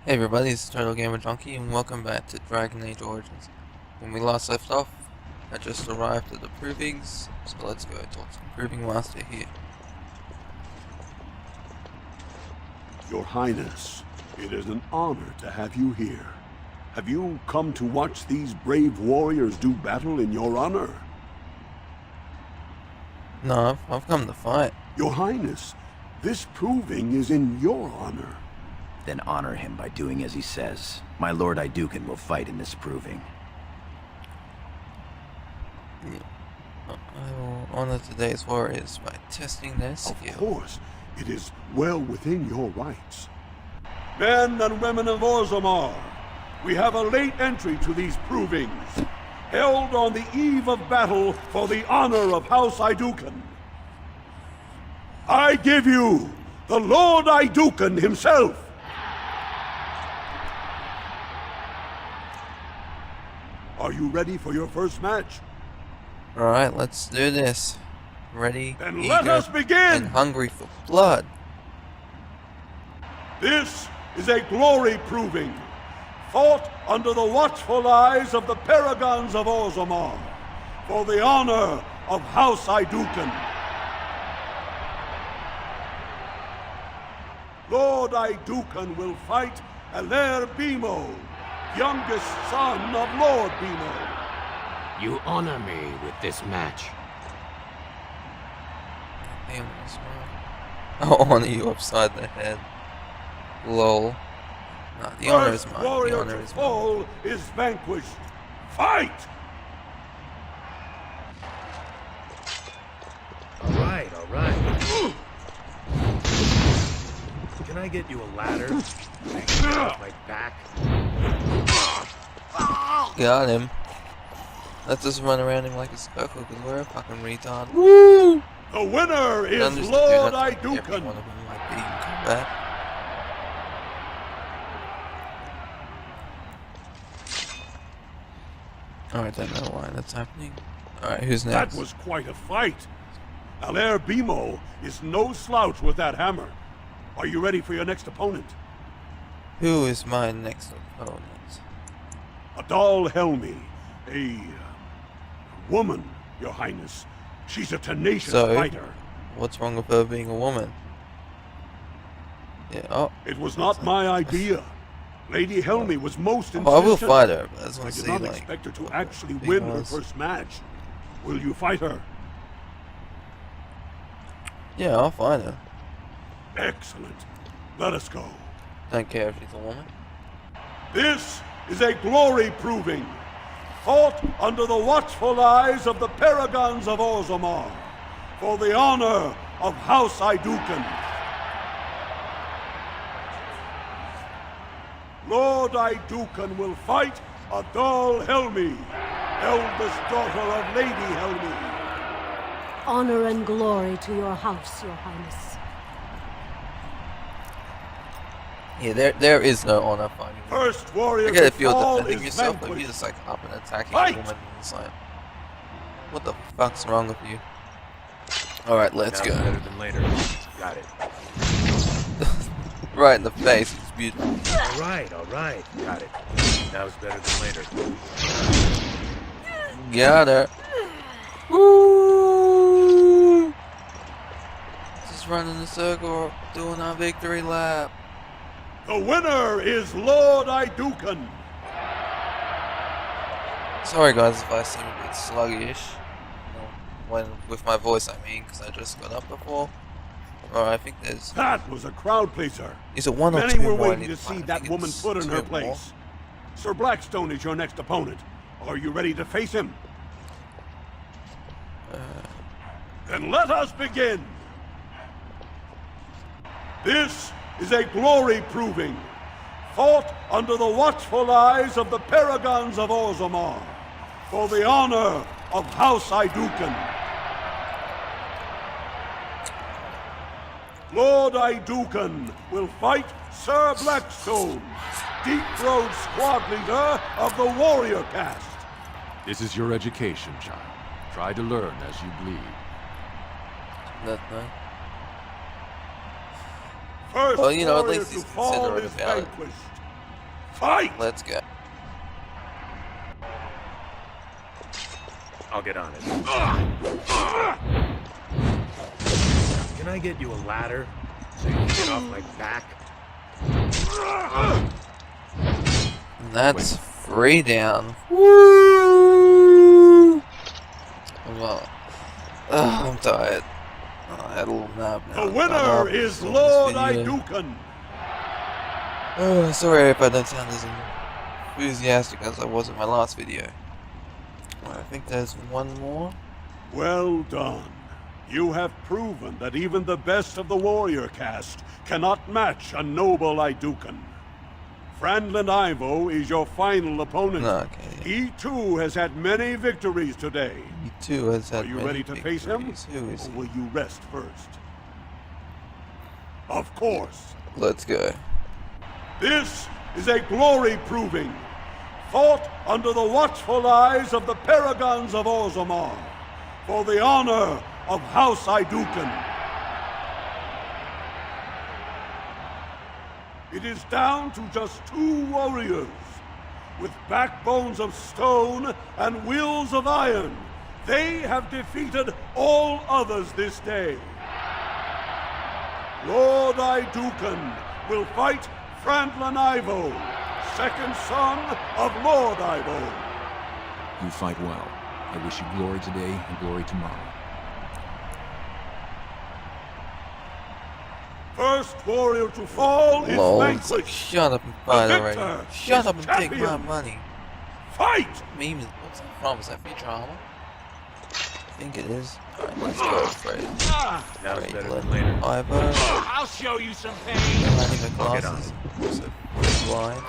Hey everybody, it's Turtle Gamer Junkie, and welcome back to Dragon Age Origins. When we last left off, I just arrived at the provings, so let's go talk to the proving master here. Your Highness, it is an honor to have you here. Have you come to watch these brave warriors do battle in your honor? No, I've come to fight. Your Highness, this proving is in your honor. Then honor him by doing as he says. My Lord Idukan will fight in this proving. I will honor today's warriors by testing their skill. Of course, it is well within your rights. Men and women of Orzammar, we have a late entry to these provings, held on the eve of battle for the honor of House Idukan. I give you the Lord Idukan himself. Are you ready for your first match? Alright, let's do this. Ready, Then eager, let us begin! and hungry for blood. This is a glory proving, fought under the watchful eyes of the paragons of Orzammar, for the honor of House Idukan. Lord Idukan will fight Aler Bimo, youngest son of Lord Bimo. You honor me with this match. Damn, this one. I'll honor you upside the head. Lol. Nah, the honor is First mine. warrior The honor to is mine. fall is vanquished. Fight! All right. Can I get you a ladder? I can get off my back. Got him. Let's just run around him like a circle because we're a fucking retard. Woo! The winner is Understood, Lord that's like every Idukan. one of them might be in combat. Alright, don't know why that's happening. Alright, who's next? That was quite a fight. Aler Bimo is no slouch with that hammer. Are you ready for your next opponent? Who is my next opponent? Adal Helmi, a woman, Your Highness. She's a tenacious fighter. What's wrong with her being a woman? Yeah, oh. It was not my idea. Lady Helmi was most insistent. I will fight her, but I just I want to did see, not like, expect her to what actually the thing win her was. first match. Will you fight her? Yeah, I'll fight her. Excellent. Let us go. Don't care if she's a woman. This is a glory proving, fought under the watchful eyes of the paragons of Orzammar, for the honor of House Idukan. Lord Idukan will fight Adal Helmi, eldest daughter of Lady Helmi. Honor and glory to your house, Your Highness. Yeah, there is no honor fighting. First warrior I get to if you're fall defending is yourself, but vanquished. you're just like up and attacking Fight! a woman and it's like, what the fuck's wrong with you? Alright, let's Now's go. better than later. Got it. Right in the face, it's beautiful. All right. Got it. Now's better than later. Got her. Woo! Just running in a circle, doing our victory lap. The winner is Lord Idukan. Sorry guys if I seem a bit sluggish. When with my voice I mean, because I just got up before. Or I think there's... That was a crowd pleaser. Is it one or Many two were more I waiting need to see find? I that think woman it's put in two her more. place. Sir Blackstone is your next opponent. Are you ready to face him? Then let us begin. This is a glory proving, fought under the watchful eyes of the paragons of Orzammar, for the honor of House Idukan. Lord Idukan will fight Sir Blackstone, Deep Road squad leader of the warrior caste. This is your education, child. Try to learn as you bleed. That night. First Well, you know, at warrior least he's to fall considerate is about it. vanquished. Fight! Let's go. I'll get on it. Can I get you a ladder so you can get off my back? And that's 3 down. Woo! I'm tired. I had a little nap now. The winner is Lord Induction. Sorry if I don't sound as enthusiastic as I was in my last video. I think there's one more. Well done. You have proven that even the best of the warrior caste cannot match a noble Induction. Franklin Ivo is your final opponent. Okay. He too has had many victories today. He too has had Are you many ready to face him? Who is Or he? will you rest first? Of course. Let's go. This is a glory proving, fought under the watchful eyes of the paragons of Orzammar, for the honor of House Induction. It is down to just 2 warriors, with backbones of stone and wills of iron. They have defeated all others this day. Lord Induction will fight Franklin Ivo, second son of Lord Ivo. You fight well. I wish you glory today and glory tomorrow. First warrior to fall is Lol, it's like, vanquished. shut up and fight already. victor Shut is up and take my champion. money. Fight! Meme, what's that from? Is that feature armor? I think it is. Alright, let's go, Fred. Now's better than later. Ivo. I'll show you some pain. Landing the I'll get on glasses. So, blind.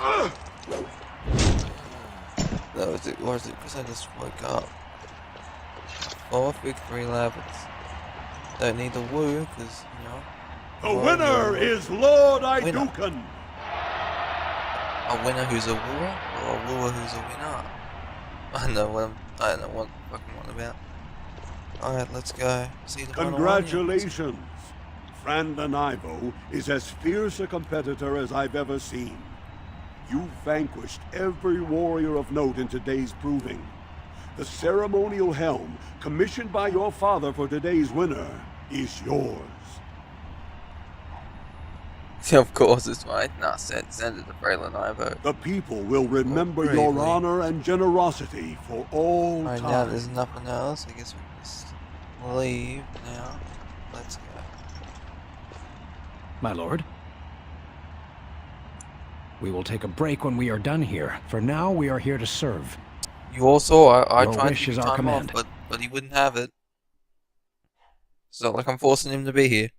No, is it, or is it because I just woke up? 4 victory levels. Don't need the woo, because, you know. The winner is Lord Winner. Induction. A winner who's a wooer, or a wooer who's a winner? I don't know what I'm fucking on about. Alright, let's go. See the final Congratulations. Franklin Ivo is as fierce a competitor as I've ever seen. You vanquished every warrior of note in today's proving. The ceremonial helm, commissioned by your father for today's winner, is yours. Of course it's mine. Nah, send it to Braylon Ivo. The people will remember Oh, your greatly. honor and generosity for all Right time. now there's nothing else. I guess we can just leave now. Let's go. My lord? We will take a break when we are done here. For now, we are here to serve. You also, I Your tried to wish give is you our time off, command. but he wouldn't have it. It's not like I'm forcing him to be here.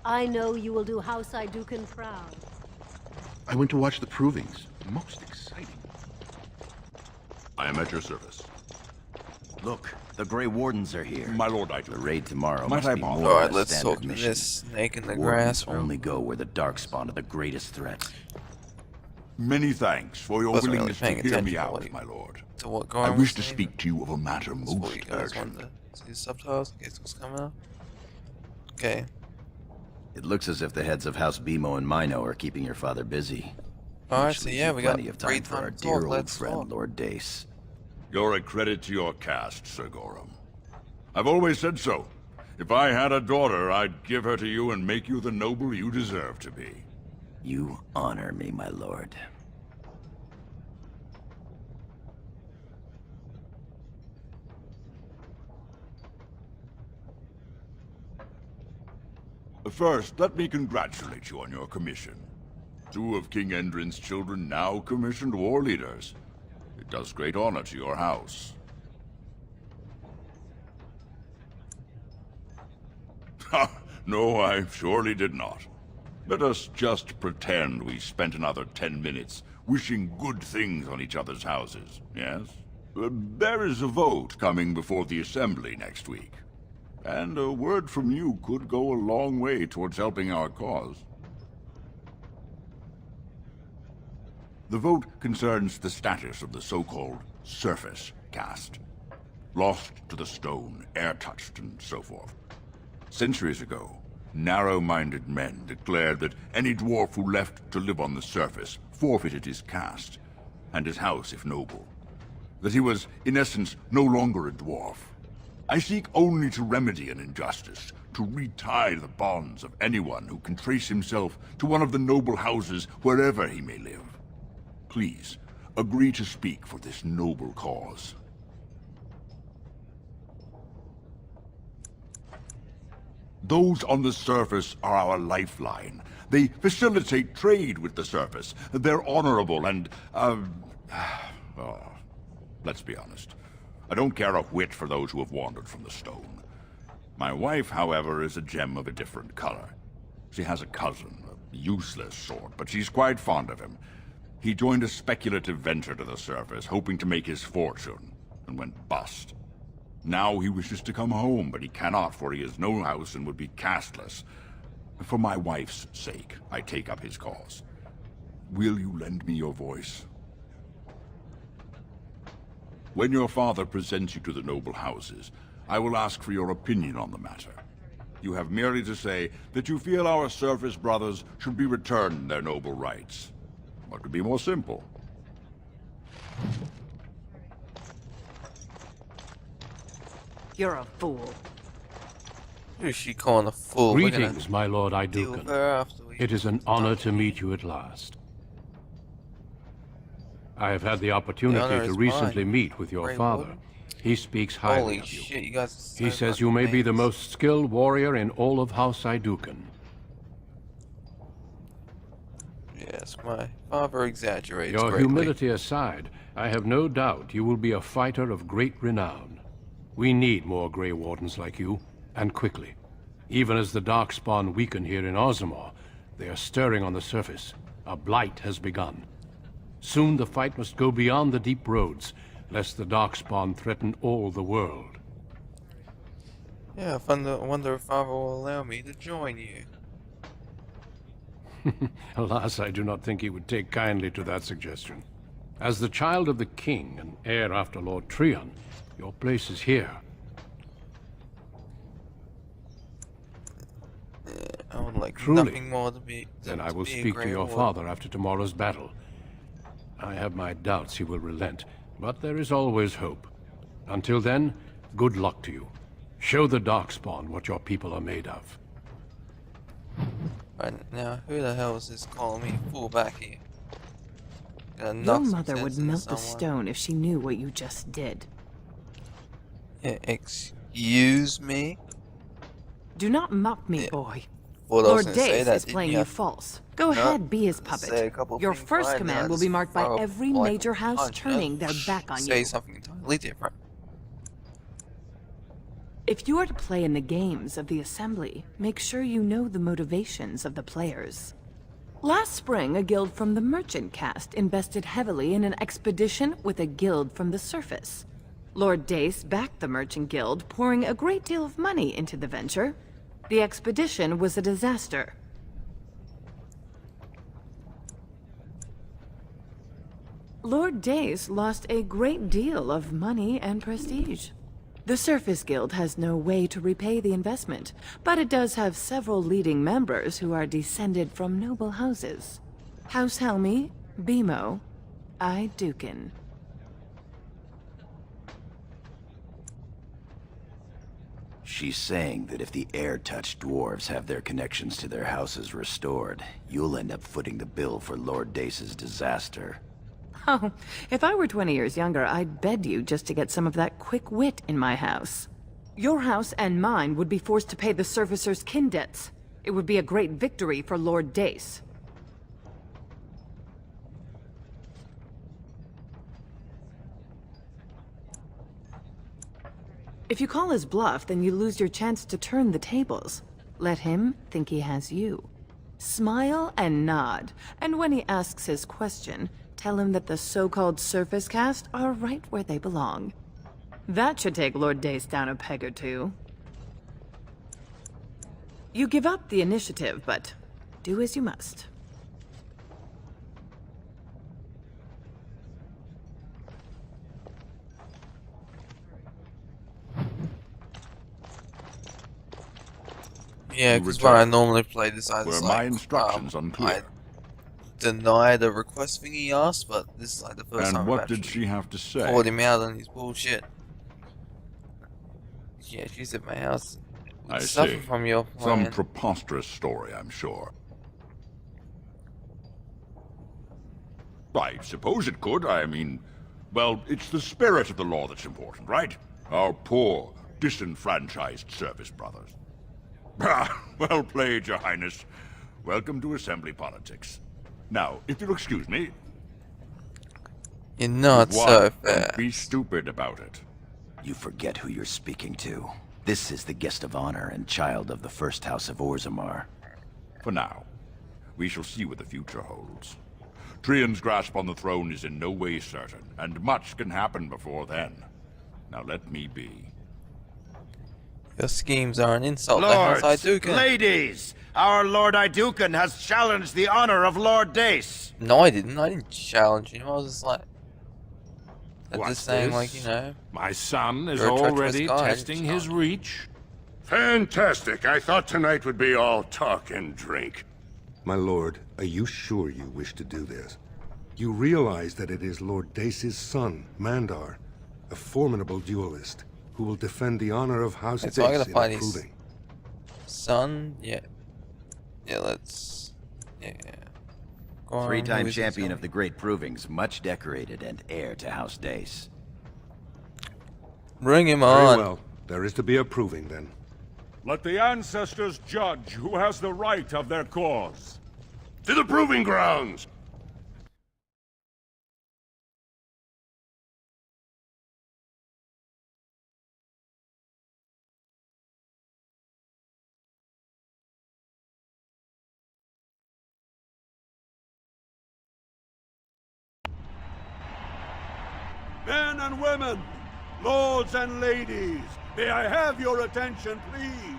I know you will do House Induction proud. I went to watch the provings. Most exciting. I am at your service. Look, the Grey Wardens are here. My lord, The raid tomorrow Might must I be bother? more than Alright, a let's standard talk to mission. this snake in the Wardens grass room. only go where the Darkspawn are the greatest threats. Many thanks for your Wasn't really willingness to paying hear me attention to out, what he- my lord. To what I Goran wish was to saying. speak to you of a matter That's what most you guys urgent. wanted to see the subtitles in case it was coming up. Okay. It looks as if the heads of House Bimo and Mino are keeping your father busy. Alright, Which so leaves yeah, you we got plenty of free time for our to dear talk. old Let's friend talk. Lord Dace. You're a credit to your caste, Sir Gorham. I've always said so. If I had a daughter, I'd give her to you and make you the noble you deserve to be. You honor me, my lord. First, let me congratulate you on your commission. 2 of King Endrin's children now commissioned war leaders. It does great honor to your house. Ha! No, I surely did not. Let us just pretend we spent another 10 minutes wishing good things on each other's houses, yes? There is a vote coming before the Assembly next week. And a word from you could go a long way towards helping our cause. The vote concerns the status of the so-called surface caste. Lost to the stone, air-touched, and so forth. Centuries ago, narrow-minded men declared that any dwarf who left to live on the surface forfeited his caste, and his house if noble. That he was, in essence, no longer a dwarf. I seek only to remedy an injustice, to retie the bonds of anyone who can trace himself to one of the noble houses wherever he may live. Please, agree to speak for this noble cause. Those on the surface are our lifeline. They facilitate trade with the surface. They're honorable and, let's be honest. I don't care a whit for those who have wandered from the stone. My wife, however, is a gem of a different color. She has a cousin, a useless sort, but she's quite fond of him. He joined a speculative venture to the surface, hoping to make his fortune, and went bust. Now he wishes to come home, but he cannot, for he has no house and would be casteless. For my wife's sake, I take up his cause. Will you lend me your voice? When your father presents you to the noble houses, I will ask for your opinion on the matter. You have merely to say that you feel our surface brothers should be returned their noble rights. What could be more simple? You're a fool. Who's she calling a fool? We're gonna Greetings, my lord deal with Idukan. her after we... It is an honor to meet you at last. I have had the opportunity is to recently mine. meet with your Grey father. Warden. He speaks highly Holy of you. shit, you guys are so He says fucking you may be the famous. most skilled warrior in all of House Idukan. Yes, my father exaggerates Your greatly. humility aside, I have no doubt you will be a fighter of great renown. We need more Grey Wardens like you, and quickly. Even as the Darkspawn weaken here in Ozamor, they are stirring on the surface. A blight has begun. Soon the fight must go beyond the deep roads, lest the Darkspawn threaten all the world. Yeah, I wonder if father will allow me to join you. Alas, I do not think he would take kindly to that suggestion. As the child of the king and heir after Lord Trion, your place is here. I would like Truly. nothing more to be... Then I to will be a speak to Grey your Warden. father after tomorrow's battle. I have my doubts he will relent, but there is always hope. Until then, good luck to you. Show the Darkspawn what your people are made of. Right, now, who the hell is this calling me a fool back here? Gonna Your knock some mother would sense into melt the someone. stone if she knew what you just did. Yeah, excuse me? Do not mock me, Yeah. boy. Well, I was Lord gonna say Dace that, is didn't playing you? you false. Go No, ahead, be his say a puppet. couple Your things first right, command now will just be marked by throw every like a major house punch, turning their back on say you. something entirely different. If you are to play in the games of the Assembly, make sure you know the motivations of the players. Last spring, a guild from the merchant caste invested heavily in an expedition with a guild from the surface. Lord Dace backed the merchant guild, pouring a great deal of money into the venture. The expedition was a disaster. Lord Dace lost a great deal of money and prestige. The Surface Guild has no way to repay the investment, but it does have several leading members who are descended from noble houses. House Helmi, Bimo, Idukan. She's saying that if the air-touched dwarves have their connections to their houses restored, you'll end up footing the bill for Lord Dace's disaster. Oh, if I were 20 years younger, I'd bed you just to get some of that quick wit in my house. Your house and mine would be forced to pay the Surfacer's kin debts. It would be a great victory for Lord Dace. If you call his bluff, then you lose your chance to turn the tables. Let him think he has you. Smile and nod, and when he asks his question, tell him that the so-called surface caste are right where they belong. That should take Lord Dace down a peg or two. You give up the initiative, but do as you must. Yeah, because when I normally play this, I just Were my instructions I unclear? deny the request thing he asked, but this is like the first time And I've what did actually she have to say? called him out on his bullshit. Yeah, she said my house would I suffer see. from your Some plan. preposterous story, I'm sure. I suppose it could. I mean, well, it's the spirit of the law that's important, right? Our poor, disenfranchised service brothers. Ah, well played, Your Highness. Welcome to Assembly politics. Now, if you'll excuse me... You're not One, so don't be fast. stupid about it. You forget who you're speaking to. This is the guest of honor and child of the first house of Orzammar. For now, we shall see what the future holds. Trian's grasp on the throne is in no way certain, and much can happen before then. Now let me be. Your schemes are an insult to House Lords, Iduken. ladies, our Lord Iduken has challenged the honor of Lord Dace. No, I didn't. I didn't challenge him. I was just like, I'm What's just saying, this? like, you know. My son is You're a treacherous already guy. testing his reach. Fantastic. I thought tonight would be all talk and drink. My lord, are you sure you wish to do this? You realize that it is Lord Dace's son, Mandar, a formidable duelist, who will defend the honor of House Okay, so I Dace gotta in find a his proving. son. Yeah. Yeah, let's. Yeah. Go on, who Three-time is he, champion son? of the great provings, much decorated and heir to House Dace. Bring him Very on. well. There is to be a proving, then. Let the ancestors judge who has the right of their cause. To the proving grounds! Men and women, lords and ladies, may I have your attention, please?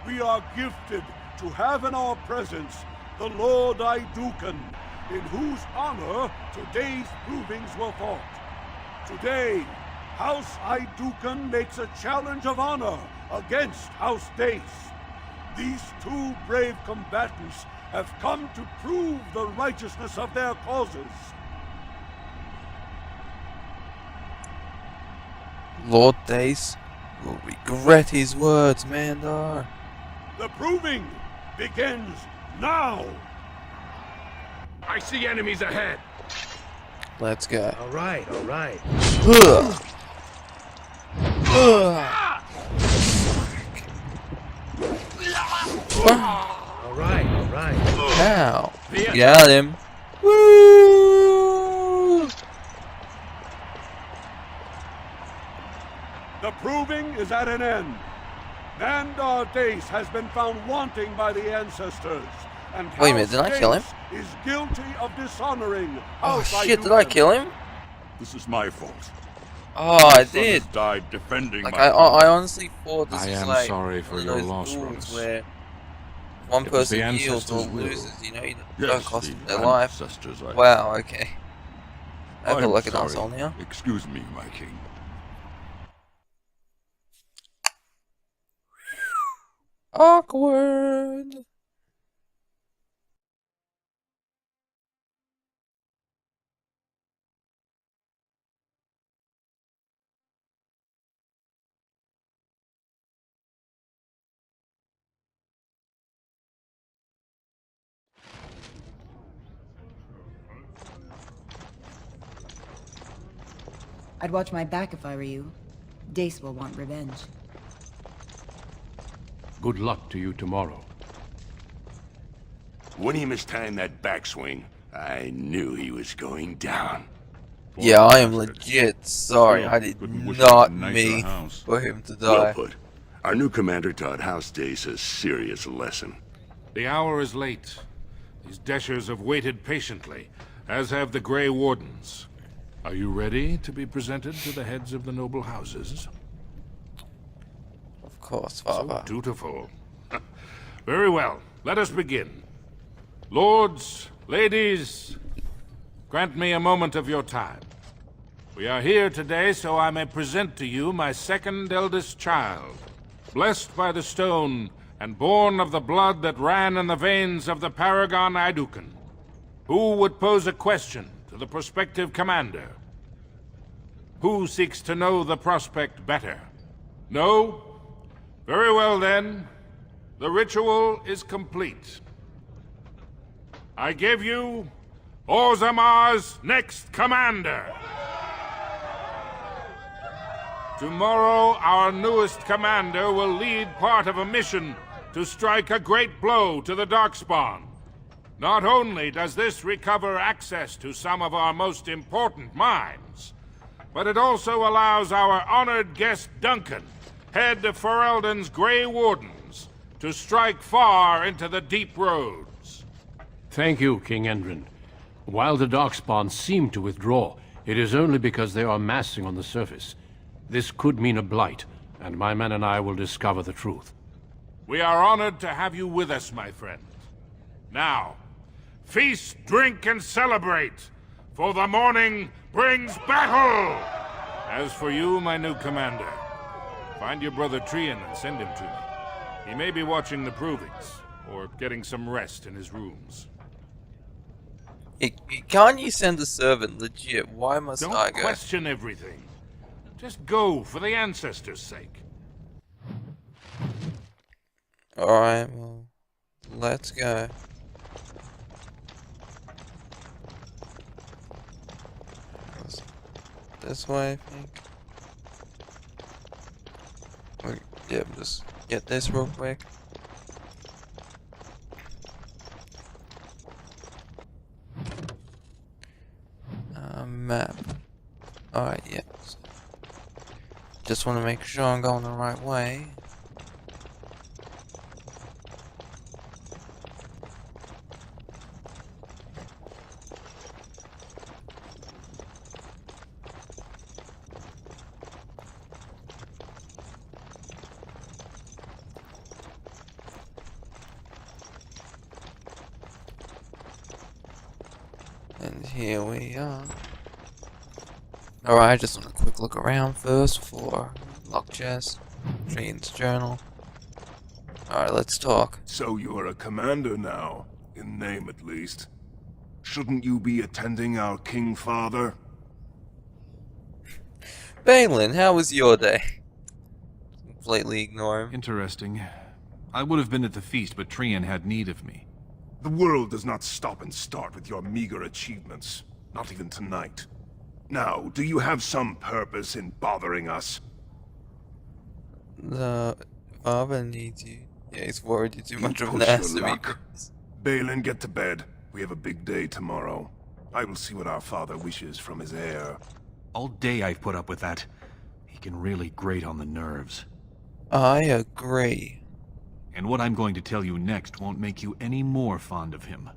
We are gifted to have in our presence the Lord Iduken, in whose honor today's provings were fought. Today, House Iduken makes a challenge of honor against House Dace. These two brave combatants have come to prove the righteousness of their causes. Lord Dace will regret his words, Mandar. The proving begins now! I see enemies ahead. Let's go. All right, all right. Ugh. Ugh. All right, all right. How? Got him. Woo! The proving is at an end. Mandar Dace has been found wanting by the ancestors, and Wait a minute, House did I kill him? Dace is guilty of dishonoring Oh House shit, did I Iduken. kill him? This is my fault. Oh, I My son did. has died defending Like, my I honestly thought this I was am like sorry for one of your those loss, duels Rose. where one It was the person yields or ancestors' will. loses, you know, you Yes, don't cost the them their life. ancestors, Wow, okay. I feel I'm like an sorry. asshole now. Excuse me, my king. Awkward. I'd watch my back if I were you. Dace will want revenge. Good luck to you tomorrow. When he mistimed that backswing, I knew he was going down. Yeah, I am legit sorry. I did not mean for him to die. Well put. Our new commander taught House Dace a serious lesson. The hour is late. These Deshers have waited patiently, as have the Grey Wardens. Are you ready to be presented to the heads of the noble houses? Of course, Father. So dutiful. Very well. Let us begin. Lords, ladies, grant me a moment of your time. We are here today so I may present to you my second eldest child, blessed by the stone and born of the blood that ran in the veins of the paragon Idukan. Who would pose a question to the prospective commander? Who seeks to know the prospect better? No? Very well then. The ritual is complete. I give you Orzammar's next commander. Tomorrow, our newest commander will lead part of a mission to strike a great blow to the Darkspawn. Not only does this recover access to some of our most important mines, but it also allows our honored guest Duncan, head of Ferelden's Grey Wardens, to strike far into the deep roads. Thank you, King Endrin. While the Darkspawn seem to withdraw, it is only because they are massing on the surface. This could mean a blight, and my men and I will discover the truth. We are honored to have you with us, my friend. Now, feast, drink, and celebrate, for the morning brings battle! As for you, my new commander, find your brother Trian and send him to me. He may be watching the provings, or getting some rest in his rooms. Can't you send a servant legit? Why must I go? Don't question everything. Just go for the ancestors' sake. Alright, well, let's go. This way, I think. Yeah, just get this real quick. Map. Alright, yeah. Just want to make sure I'm going the right way. And here we are. Alright, I just want a quick look around first for lock chest, Trian's journal. Alright, let's talk. So you're a commander now, in name at least. Shouldn't you be attending our King Father? Balin, how was your day? Completely ignore him. Interesting. I would have been at the feast, but Trian had need of me. The world does not stop and start with your meager achievements. Not even tonight. Now, do you have some purpose in bothering us? The father needs you. Yeah, he's worried you're too much of an push ass your to be. luck. Balin, get to bed. We have a big day tomorrow. I will see what our father wishes from his heir. All day I've put up with that. He can really grate on the nerves. I agree. And what I'm going to tell you next won't make you any more fond of him.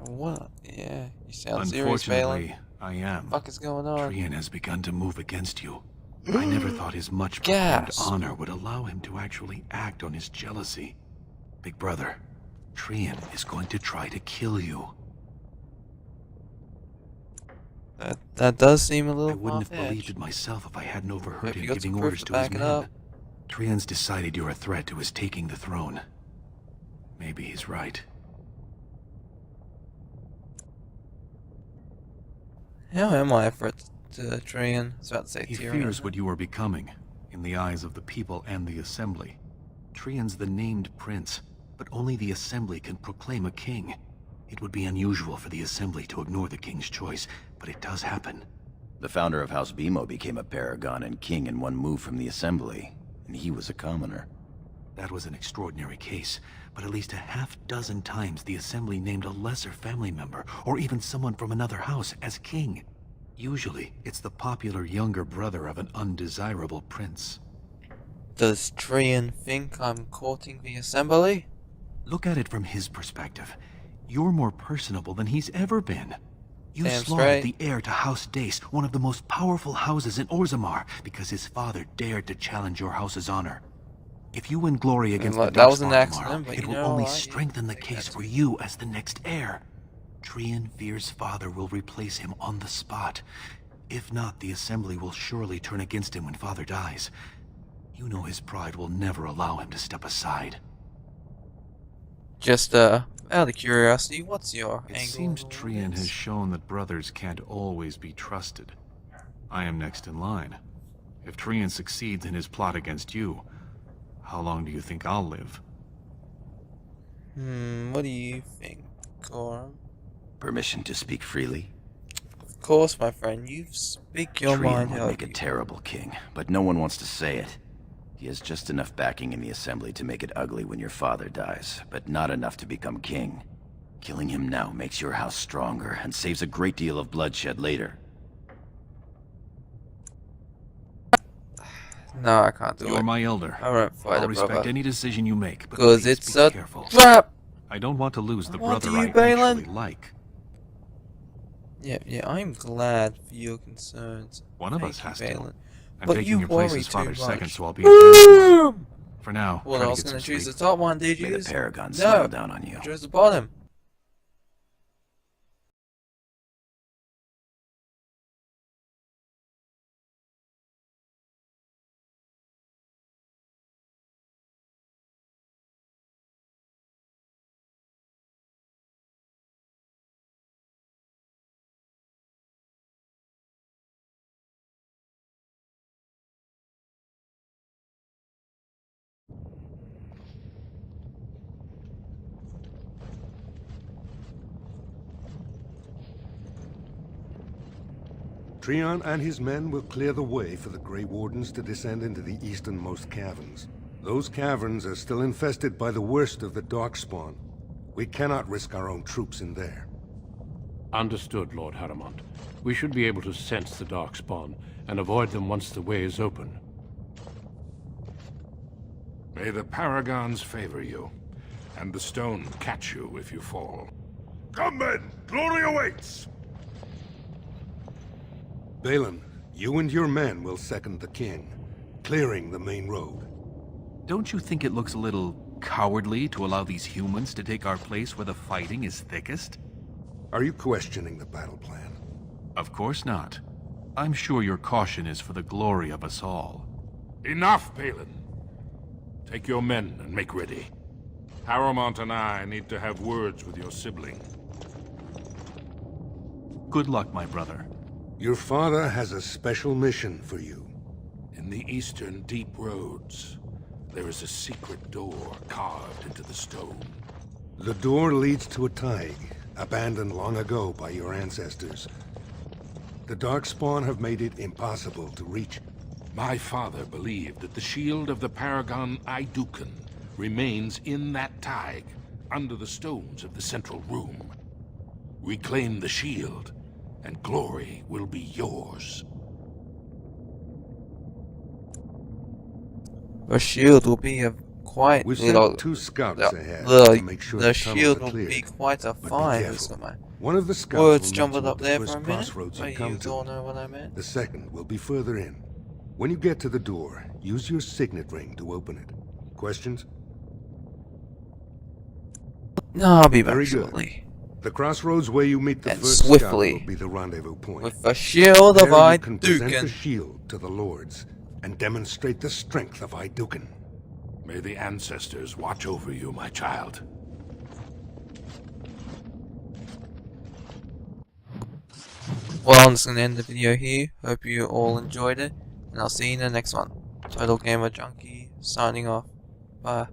What? Yeah, you sound serious, Balin. Unfortunately, I am. What the fuck is going on? Trian has begun to move against you. I never thought his much profound honor would allow him to actually act on his jealousy. Big brother, Trian is going to try to kill you. That does seem a little I wouldn't have believed it myself if I hadn't overheard him got some giving proof orders to to his back it men. up. Trian's decided you're a threat to his taking the throne. Maybe he's right. How am I for Trian? I was about to say He Tyrion. fears what you are becoming, in the eyes of the people and the Assembly. Trian's the named prince, but only the Assembly can proclaim a king. It would be unusual for the Assembly to ignore the king's choice, but it does happen. The founder of House Bimo became a paragon and king in one move from the Assembly, and he was a commoner. That was an extraordinary case, but at least a half-dozen times the Assembly named a lesser family member, or even someone from another house, as king. Usually, it's the popular younger brother of an undesirable prince. Does Trian think I'm courting the Assembly? Look at it from his perspective. You're more personable than he's ever been. You Damn slaughtered straight. the heir to House Dace, one of the most powerful houses in Orzammar, because his father dared to challenge your house's honor. If you win glory against the that was an Darkspawn accident, tomorrow, but it you will know, only I- strengthen the case for you as the next heir. Trian Fear's father will replace him on the spot. If not, the Assembly will surely turn against him when father dies. You know his pride will never allow him to step aside. Just, out of curiosity, what's your It angle? seems on Trian this? has shown that brothers can't always be trusted. I am next in line. If Trian succeeds in his plot against you, how long do you think I'll live? What do you think, Gorum? Permission to speak freely? Of course, my friend, you speak your mind. Trian would How make a terrible king, but no one wants to say it. He has just enough backing in the Assembly to make it ugly when your father dies, but not enough to become king. Killing him now makes your house stronger and saves a great deal of bloodshed later. No, I can't do it. You're my elder. I won't fight I'll a respect brother. any decision you make, but Because please it's be a careful. trap! I don't want to lose the What brother do you, I Balin? actually like. Yeah, I'm glad for your concerns. One of Thank us you, has to. Balin. I'm But taking you your place worry as father's too second, much. so I'll be in charge. For now, Well, try I to was get gonna some choose the sleep. top one, did you? May the Paragon No, smile down on you. I chose the bottom. Trian and his men will clear the way for the Grey Wardens to descend into the easternmost caverns. Those caverns are still infested by the worst of the Darkspawn. We cannot risk our own troops in there. Understood, Lord Haramond. We should be able to sense the Darkspawn and avoid them once the way is open. May the Paragons favor you, and the stone catch you if you fall. Come then! Glory awaits! Balin, you and your men will second the king, clearing the main road. Don't you think it looks a little cowardly to allow these humans to take our place where the fighting is thickest? Are you questioning the battle plan? Of course not. I'm sure your caution is for the glory of us all. Enough, Balin. Take your men and make ready. Haramond and I need to have words with your sibling. Good luck, my brother. Your father has a special mission for you. In the eastern deep roads, there is a secret door carved into the stone. The door leads to a Taig, abandoned long ago by your ancestors. The Darkspawn have made it impossible to reach. My father believed that the shield of the Paragon Induction remains in that Taig, under the stones of the central room. Reclaim the shield, and glory will be yours. The shield will be a quite We've little. sent 2 scouts ahead The, to make sure the the tunnels shield are will cleared. be quite a But be find. careful. My One of the scouts words will jumbled meet you up at the there first for a minute. crossroads But you come you all to. know what I meant. The second will be further in. When you get to the door, use your signet ring to open it. Questions? No, I'll be back Very shortly. good. The crossroads where you meet the And first swiftly. scout will be the rendezvous point. With the shield of There you can present the Induction. shield to the lords and demonstrate the strength of Induction. May the ancestors watch over you, my child. Well, I'm just going to end the video here. Hope you all enjoyed it. And I'll see you in the next one. Total Gamer Junkie, signing off. Bye.